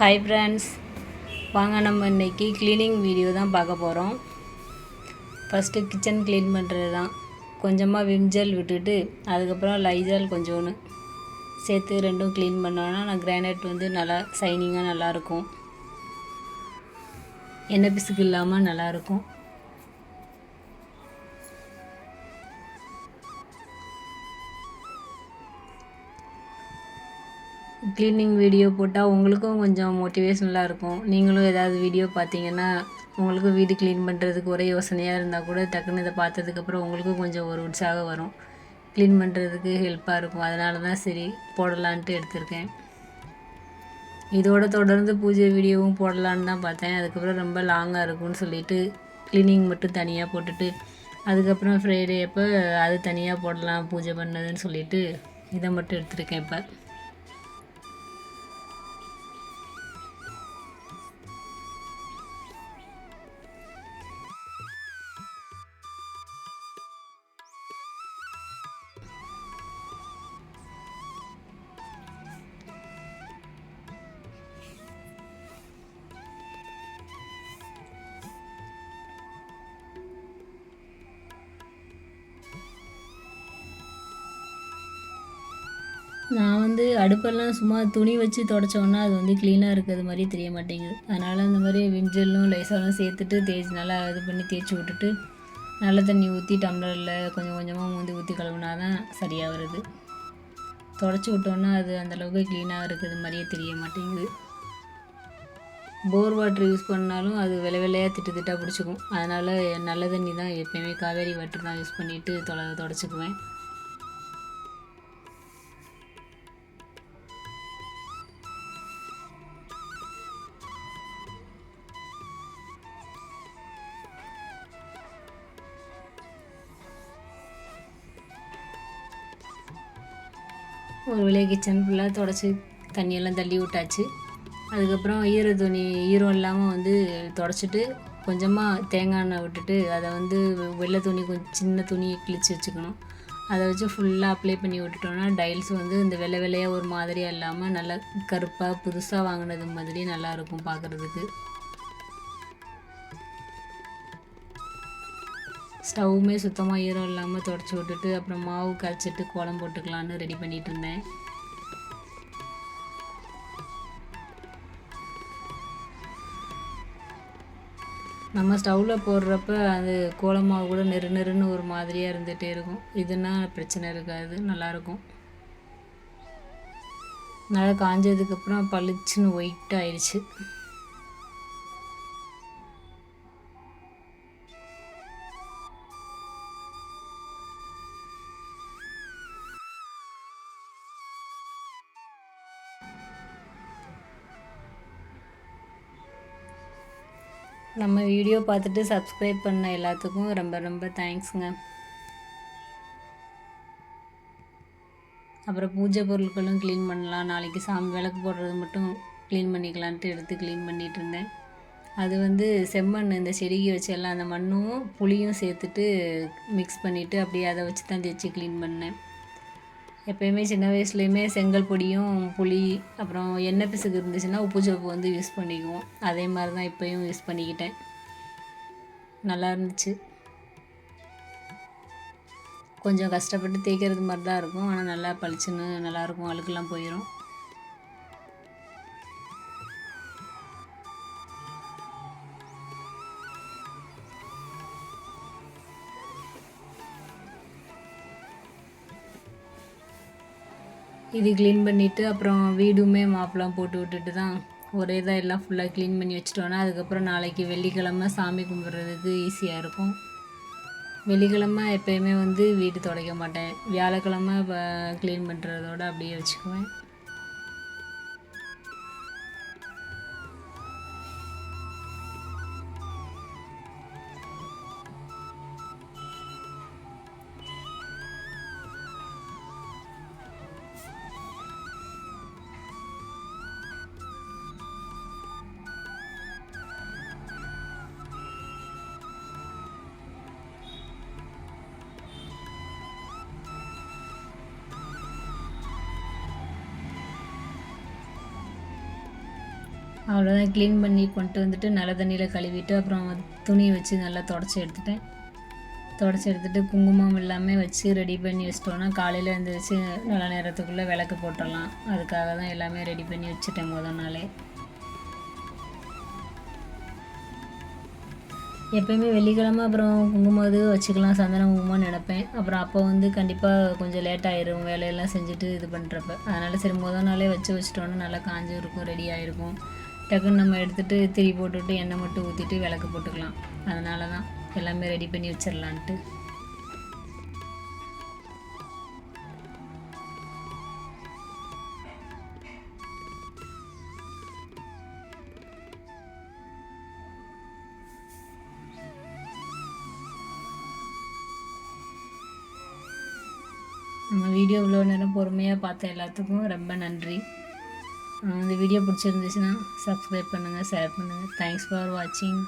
Hi friends, வாங்க நம்ம இன்றைக்கி க்ளீனிங் வீடியோ தான் பார்க்க போகிறோம். ஃபஸ்ட்டு கிச்சன் க்ளீன் பண்ணுறது தான். கொஞ்சமாக விம் ஜெல் விட்டுட்டு அதுக்கப்புறம் லைஜால் கொஞ்சோன்னு சேர்த்து ரெண்டும் க்ளீன் பண்ணோன்னா நான் கிரானைட் வந்து நல்லா ஷைனிங்காக நல்லாயிருக்கும், எண்ணெய் பிசுக்கு இல்லாமல் நல்லாயிருக்கும். க்ளீனிங் வீடியோ போட்டால் உங்களுக்கும் கொஞ்சம் மோட்டிவேஷனலாக இருக்கும். நீங்களும் ஏதாவது வீடியோ பார்த்தீங்கன்னா உங்களுக்கும் வீடு க்ளீன் பண்ணுறதுக்கு ஒரே யோசனையாக இருந்தால் கூட டக்குன்னு இதை பார்த்ததுக்கப்புறம் உங்களுக்கும் கொஞ்சம் ஒரு உற்சாகம் வரும், க்ளீன் பண்ணுறதுக்கு ஹெல்ப்பாக இருக்கும். அதனால தான் சரி போடலான்ட்டு எடுத்திருக்கேன். இதோட தொடர்ந்து பூஜை வீடியோவும் போடலான்னு தான் பார்த்தேன். அதுக்கப்புறம் ரொம்ப லாங்காக இருக்கும்னு சொல்லிவிட்டு க்ளீனிங் மட்டும் தனியாக போட்டுட்டு அதுக்கப்புறம் ஃப்ரைடே அப்போ அது தனியாக போடலாம் பூஜை பண்ணதுன்னு சொல்லிவிட்டு இதை மட்டும் எடுத்திருக்கேன். இப்போ நான் வந்து அடுப்பெல்லாம் சும்மா துணி வச்சு தொடச்சோன்னா அது வந்து க்ளீனாக இருக்கிறது மாதிரி தெரிய மாட்டேங்குது. அதனால் அந்த மாதிரி விம்ஜெல்லும் லைசாலும் சேர்த்துட்டு நல்லா இது பண்ணி தேய்ச்சி விட்டுட்டு நல்ல தண்ணி ஊற்றி டம்ளரில் கொஞ்சம் கொஞ்சமாக மூந்தி ஊற்றி கழுவுனா தான் சரியாக வருது. தொடச்சி விட்டோன்னா அது அந்தளவுக்கு க்ளீனாக இருக்கிறது மாதிரியே தெரிய மாட்டேங்குது. போர் வாட்ரு யூஸ் பண்ணாலும் அது வெள்ளையாக திட்டாக பிடிச்சிக்கும். அதனால் நல்ல தண்ணி தான் எப்போயுமே காவேரி வாட்டர் தான் யூஸ் பண்ணிவிட்டு தொடச்சிக்குவேன். ஒரு வழியாக கிச்சன் ஃபுல்லாக தொடச்சி தண்ணியெல்லாம் தள்ளி விட்டாச்சு. அதுக்கப்புறம் ஈரம் இல்லாமல் வந்து தொடச்சிட்டு கொஞ்சமாக தேங்காய் எண்ணெய் விட்டுட்டு அதை வந்து வெள்ளை துணி கொஞ்சம் சின்ன துணி கிழிச்சு வச்சுக்கணும். அதை வச்சு ஃபுல்லாக அப்ளை பண்ணி விட்டுட்டோன்னா டைல்ஸ் வந்து இந்த வெள்ளையாக ஒரு மாதிரியாக இல்லாமல் நல்லா கருப்பாக புதுசாக வாங்கினது மாதிரி நல்லாயிருக்கும் பார்க்குறதுக்கு. ஸ்டவ்வுமே சுத்தமாக ஈரம் இல்லாமல் தொடச்சி விட்டுட்டு அப்புறம் மாவு கரைச்சிட்டு கோலம் போட்டுக்கலான்னு ரெடி பண்ணிகிட்டு இருந்தேன். நம்ம ஸ்டவ்வில் போடுறப்ப அது கோலம் மாவு கூட நெருன்னு ஒரு மாதிரியாக இருந்துகிட்டே இருக்கும். இதுனா பிரச்சனை இருக்காது, நல்லாயிருக்கும். நல்லா காஞ்சதுக்கப்புறம் பளிச்சுன்னு ஒயிட்டாக ஆயிடுச்சு. நம்ம வீடியோ பார்த்துட்டு சப்ஸ்கிரைப் பண்ண எல்லாத்துக்கும் ரொம்ப ரொம்ப தேங்க்ஸுங்க. அப்புறம் பூஜை பொருட்களும் க்ளீன் பண்ணலாம். நாளைக்கு சாமி விளக்கு போடுறது மட்டும் க்ளீன் பண்ணிக்கலான்ட்டு எடுத்து க்ளீன் பண்ணிகிட்டு இருந்தேன். அது வந்து செம்மண் இந்த செடிக்கு வச்சு எல்லாம் அந்த மண்ணும் புளியும் சேர்த்துட்டு மிக்ஸ் பண்ணிவிட்டு அப்படியே அதை வச்சு தான் தேய்ச்சி க்ளீன் பண்ணேன். எப்போயுமே சின்ன வயசுலேயுமே செங்கல் பொடியும் புளி அப்புறம் எண்ணெய் பிசுக்கு இருந்துச்சுன்னா உப்பு சோப்பு வந்து யூஸ் பண்ணிக்குவோம். அதே மாதிரி தான் இப்போயும் யூஸ் பண்ணிக்கிட்டேன். நல்லா இருந்துச்சு. கொஞ்சம் கஷ்டப்பட்டு தேய்க்கிறது மாதிரி தான் இருக்கும், ஆனால் நல்லா பளிச்சுன்னு நல்லாயிருக்கும், அழுக்கெல்லாம் போயிடும். இது க்ளீன் பண்ணிவிட்டு அப்புறம் வீடுமே மாப்லாம் போட்டு விட்டுட்டு தான் ஒரே தான் எல்லாம் ஃபுல்லாக க்ளீன் பண்ணி வச்சுட்டோன்னா அதுக்கப்புறம் நாளைக்கு வெள்ளிக்கிழமை சாமி கும்பிட்றதுக்கு ஈஸியாக இருக்கும். வெள்ளிக்கிழமை எப்போயுமே வந்து வீடு துடைக்க மாட்டேன். வியாழக்கிழமை க்ளீன் பண்ணுறதோட அப்படியே வச்சுக்குவேன். அவ்வளோதான். க்ளீன் பண்ணி கொண்டு வந்துட்டு நல்ல தண்ணியில் கழுவிட்டு அப்புறம் துணியை வச்சு நல்லா தொடச்சி எடுத்துகிட்டு குங்குமம் எல்லாமே வச்சு ரெடி பண்ணி வச்சிட்டோன்னா காலையில் எழுந்திரிச்சு நல்ல நேரத்துக்குள்ளே விளக்கு போட்டுடலாம். அதுக்காக தான் எல்லாமே ரெடி பண்ணி வச்சுட்டேன் முதல் நாளே. எப்போயுமே வெள்ளிக்கிழமை அப்புறம் குங்குமம் இது வச்சுக்கலாம், சந்தன குங்குமம்னு நினப்பேன். அப்புறம் அப்போ கண்டிப்பாக கொஞ்சம் லேட் ஆயிரும் வேலையெல்லாம் செஞ்சுட்டு இது பண்ணுறப்ப. அதனால் சரி முதல் நாளே வச்சிட்டோன்னா நல்லா காஞ்சும் இருக்கும், ரெடி ஆகிருக்கும். டக்குன்னு நம்ம எடுத்துகிட்டு திரி போட்டுவிட்டு எண்ணெய் மட்டும் ஊற்றிட்டு விளக்கு போட்டுக்கலாம். அதனால தான் எல்லாமே ரெடி பண்ணி வச்சிடலான்ட்டு. நம்ம வீடியோ இவ்வளோ நேரம் பொறுமையாக பார்த்த எல்லாத்துக்கும் ரொம்ப நன்றி. இந்த வீடியோ பிடிச்சிருந்துச்சுன்னா சப்ஸ்கிரைப் பண்ணுங்கள், ஷேர் பண்ணுங்கள். தேங்க்ஸ் ஃபார் வாட்சிங்.